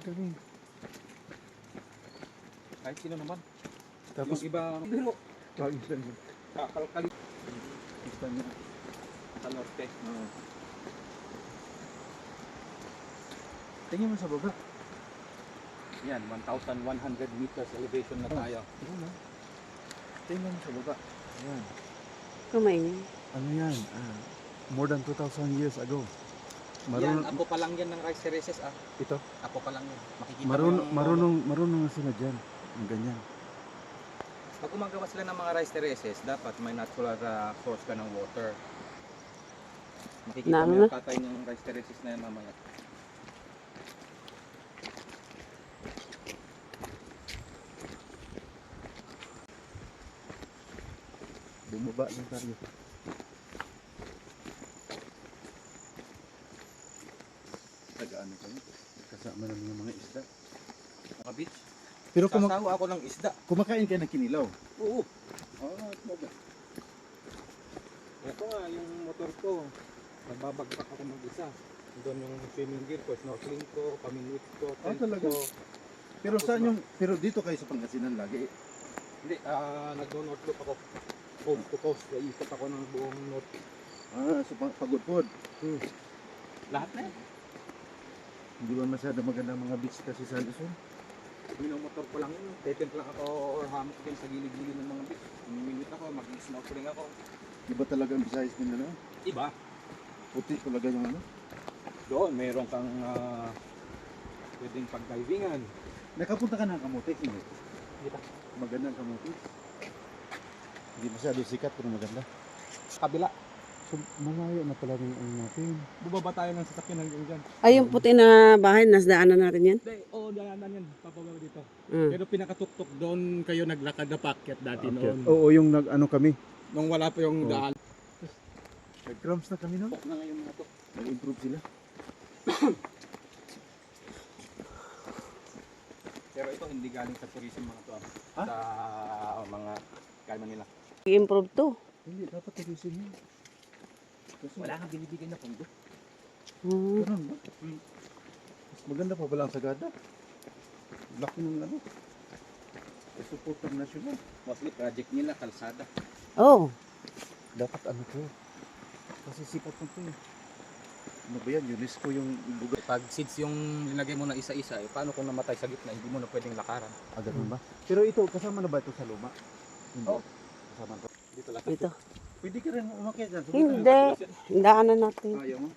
Galing. Kahit sino naman. Tapos, Yung iba, pero bagis lang yun. kakalkali Gusto niya. sa norte. Oo. Tingin mo sa baba. Yan, 1,100 meters elevation na tayo. Ano? Tingnan mo sa baba. Ayan. Kumain. Ano yan? More than 2,000 years ago. Yan, apo pa lang yan ng rice terraces ah. Ito. Apo pa lang yan. Makikita mo yung Marunong na sila dyan. Ang ganyan. pag gumagawa sila ng mga rice terraces, dapat may natural source ka ng water. Makikita mo yung tatay ng rice terraces na yan mamaya. Bumaba lang tayo. Tagaan kami. Kasama namin yung mga isda. Mga beach. Pero Sasawa ako ng isda. kumakain kayo ng kinilaw. Oo. Talaga. Ito nga, yung motor ko. Nagbabagpak ako mag-isa. Doon yung swimming gear ko, snorkeling ko, paminwit ko, tent Talaga? ko. Pero saan yung dito kayo sa Pangasinan lagi? Hindi, nag-north loop ako. Coast to coast. Iikot ako ng buong north. Sa Pagudpod. Lahat na yan. Hindi ba masyado maganda mga beach kasi sa Luzon? Motor ko lang yun. Tetent lang ako or hammock din sa gilid-gilid ng mga beach. Minute ako, mag-snorkeling ako. Iba talaga ang Visayas Mindanao. Iba. Puti talaga yung ano. Doon, mayroon kang pwedeng pag-divingan. Nakapunta ka ng Kamutik, hindi? Hindi pa. Maganda ang Kamutik. Hindi masyado sikat pero maganda. Kabila. So malayo na pala yung ano natin. Bubaba tayo ng sasakyan hanggang dyan. Ay, yung puti na bahay, nasdaanan natin yan. Hindi, daanan yan. Papababa dito. Mm. Pero pinakatuktok doon kayo naglakad na packet dati noon. Oo, yung nag-ano kami. Nung wala pa yung Oo. daan. Nag-cramps na kami noon. Tok na ngayon mga to. Nag-improve sila. Pero ito hindi galing sa tourism mga to. Ah? Sa mga kalma nila. I-improve to. Hindi, dapat tulisin yun. Kasi Wala kang binibigay na pondo. ganun ba? Mas maganda pa pala ang Sagada. Laki ng ano. Support ng national. Mostly project nila, kalsada. Oh, Dapat ano to. Kasi sikat na to eh. Ano ba yan? UNESCO yung buga. Pag seeds yung linagay mo na isa-isa, paano kung namatay sa gitna, hindi mo na pwedeng lakaran. Ganun ba? Pero ito, kasama na ba ito sa luma? Hindi. Oo. Kasama to. Dito lang. dito. Pwede ka rin umakyat dyan. Hindi. Daanan natin. Ayaw mo?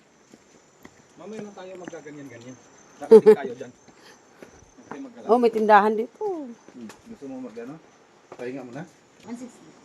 Mamaya na tayo magkaganyan-ganyan. Darating tayo dyan. Huwag tayo maggalala. Oh, may tindahan dito. Gusto mo mag ano? Pahinga mo na? 160.